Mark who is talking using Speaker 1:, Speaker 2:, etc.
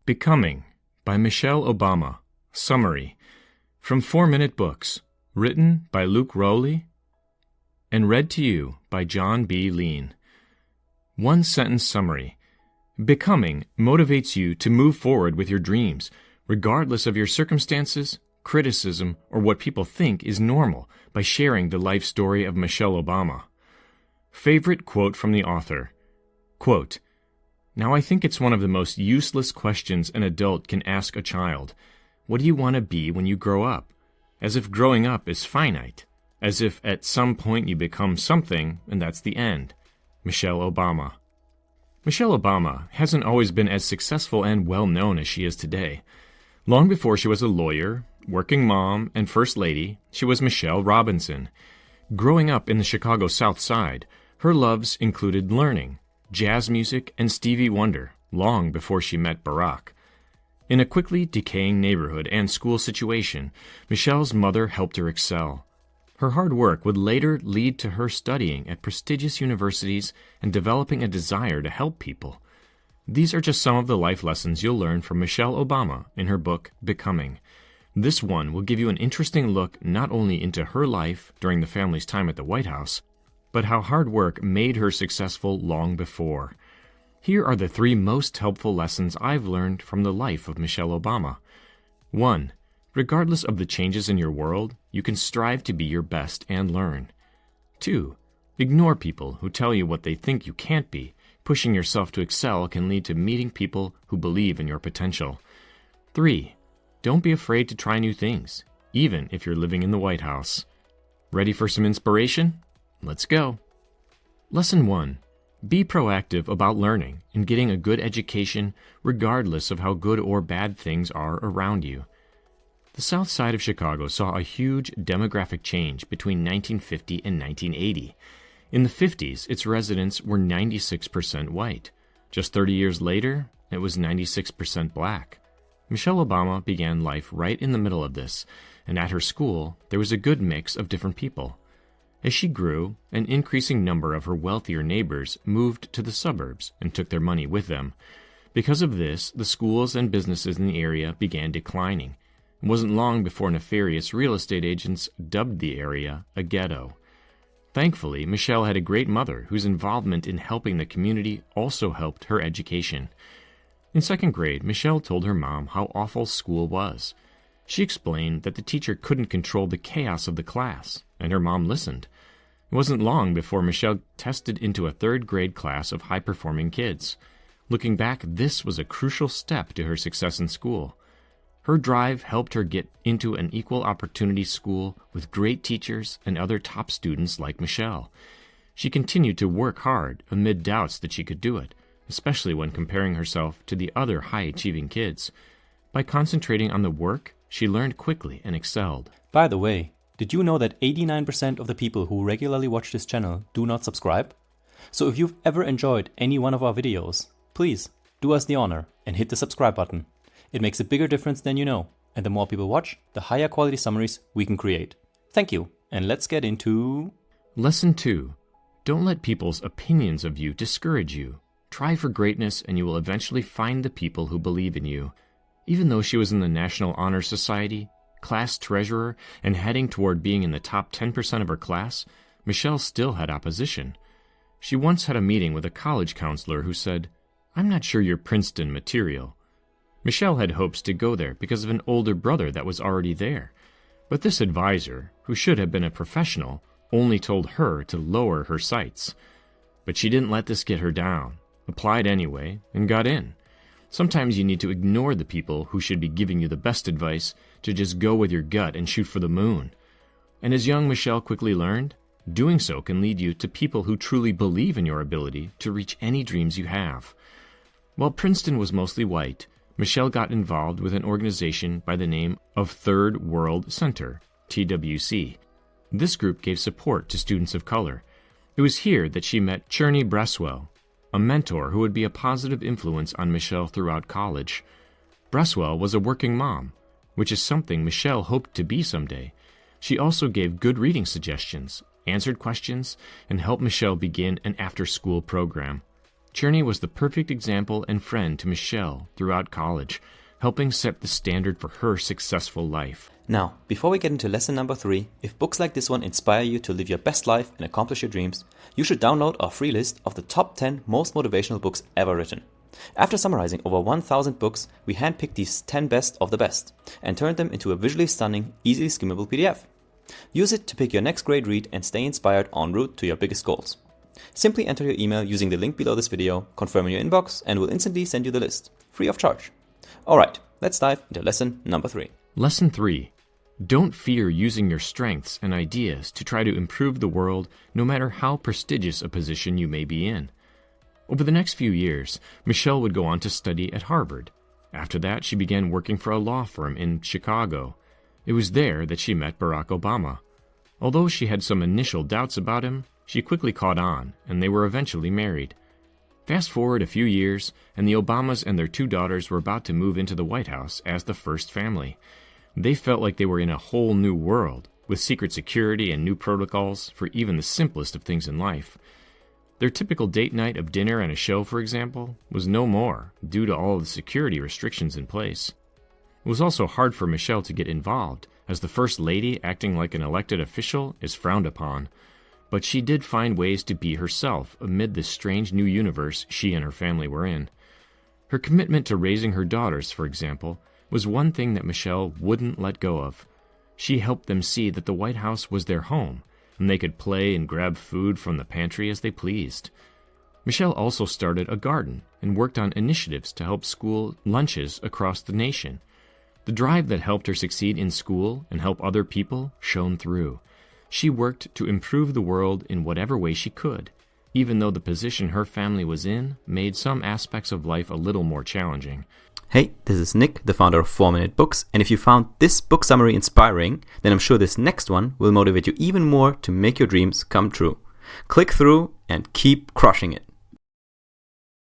Speaker 1: Becoming by Michelle Obama. Summary from 4-Minute Books, written by Luke Rowley and read to you by John B. Lean. One-sentence summary. Becoming motivates you to move forward with your dreams, regardless of your circumstances, criticism, or what people think is normal, by sharing the life story of Michelle Obama. Favorite quote from the author. Quote, "Now I think it's one of the most useless questions an adult can ask a child. What do you want to be when you grow up? As if growing up is finite. As if at some point you become something and that's the end." Michelle Obama. Michelle Obama hasn't always been as successful and well-known as she is today. Long before she was a lawyer, working mom, and first lady, she was Michelle Robinson. Growing up in the Chicago South Side, her loves included learning, jazz music, and Stevie Wonder, long before she met Barack. In a quickly decaying neighborhood and school situation, Michelle's mother helped her excel. Her hard work would later lead to her studying at prestigious universities and developing a desire to help people. These are just some of the life lessons you'll learn from Michelle Obama in her book, Becoming. This one will give you an interesting look not only into her life during the family's time at the White House, but how hard work made her successful long before. Here are the 3 most helpful lessons I've learned from the life of Michelle Obama. 1. Regardless of the changes in your world, you can strive to be your best and learn. 2. Ignore people who tell you what they think you can't be. Pushing yourself to excel can lead to meeting people who believe in your potential. 3. Don't be afraid to try new things, even if you're living in the White House. Ready for some inspiration? Let's go. Lesson 1. Be proactive about learning and getting a good education regardless of how good or bad things are around you. The South Side of Chicago saw a huge demographic change between 1950 and 1980. In the 50s, its residents were 96% white. Just 30 years later, it was 96% black. Michelle Obama began life right in the middle of this, and at her school, there was a good mix of different people. As she grew, an increasing number of her wealthier neighbors moved to the suburbs and took their money with them. Because of this, the schools and businesses in the area began declining. It wasn't long before nefarious real estate agents dubbed the area a ghetto. Thankfully, Michelle had a great mother whose involvement in helping the community also helped her education. In 2nd grade, Michelle told her mom how awful school was. She explained that the teacher couldn't control the chaos of the class, and her mom listened. It wasn't long before Michelle tested into a 3rd grade class of high-performing kids. Looking back, this was a crucial step to her success in school. Her drive helped her get into an equal opportunity school with great teachers and other top students like Michelle. She continued to work hard amid doubts that she could do it, especially when comparing herself to the other high-achieving kids. By concentrating on the work, she learned quickly and excelled.
Speaker 2: By the way, did you know that 89% of the people who regularly watch this channel do not subscribe? So if you've ever enjoyed any one of our videos, please do us the honor and hit the subscribe button. It makes a bigger difference than you know, and the more people watch, the higher quality summaries we can create. Thank you, and let's get into...
Speaker 1: Lesson 2. Don't let people's opinions of you discourage you. Try for greatness and you will eventually find the people who believe in you. Even though she was in the National Honor Society, class treasurer, and heading toward being in the top 10% of her class, Michelle still had opposition. She once had a meeting with a college counselor who said, "I'm not sure you're Princeton material." Michelle had hopes to go there because of an older brother that was already there. But this advisor, who should have been a professional, only told her to lower her sights. But she didn't let this get her down, applied anyway, and got in. Sometimes you need to ignore the people who should be giving you the best advice to just go with your gut and shoot for the moon. And as young Michelle quickly learned, doing so can lead you to people who truly believe in your ability to reach any dreams you have. While Princeton was mostly white, Michelle got involved with an organization by the name of Third World Center, TWC. This group gave support to students of color. It was here that she met Cherney Bresswell, a mentor who would be a positive influence on Michelle throughout college. Bresswell was a working mom, which is something Michelle hoped to be someday. She also gave good reading suggestions, answered questions, and helped Michelle begin an after-school program. Cherney was the perfect example and friend to Michelle throughout college, helping set the standard for her successful life.
Speaker 2: Now, before we get into lesson number 3, if books like this one inspire you to live your best life and accomplish your dreams, you should download our free list of the top 10 most motivational books ever written. After summarizing over 1,000 books, we handpicked these 10 best of the best and turned them into a visually stunning, easily skimmable PDF. Use it to pick your next great read and stay inspired en route to your biggest goals. Simply enter your email using the link below this video, confirm in your inbox, and we'll instantly send you the list, free of charge. Alright, let's dive into lesson number 3.
Speaker 1: Lesson 3. Don't fear using your strengths and ideas to try to improve the world, no matter how prestigious a position you may be in. Over the next few years, Michelle would go on to study at Harvard. After that, she began working for a law firm in Chicago. It was there that she met Barack Obama. Although she had some initial doubts about him, she quickly caught on, and they were eventually married. Fast forward a few years, and the Obamas and their 2 daughters were about to move into the White House as the first family. They felt like they were in a whole new world, with secret security and new protocols for even the simplest of things in life. Their typical date night of dinner and a show, for example, was no more due to all the security restrictions in place. It was also hard for Michelle to get involved, as the First Lady acting like an elected official is frowned upon. But she did find ways to be herself amid this strange new universe she and her family were in. Her commitment to raising her daughters, for example, was one thing that Michelle wouldn't let go of. She helped them see that the White House was their home, and they could play and grab food from the pantry as they pleased. Michelle also started a garden and worked on initiatives to help school lunches across the nation. The drive that helped her succeed in school and help other people shone through. She worked to improve the world in whatever way she could, even though the position her family was in made some aspects of life a little more challenging.
Speaker 2: Hey, this is Nick, the founder of 4 Minute Books, and if you found this book summary inspiring, then I'm sure this next one will motivate you even more to make your dreams come true. Click through and keep crushing it.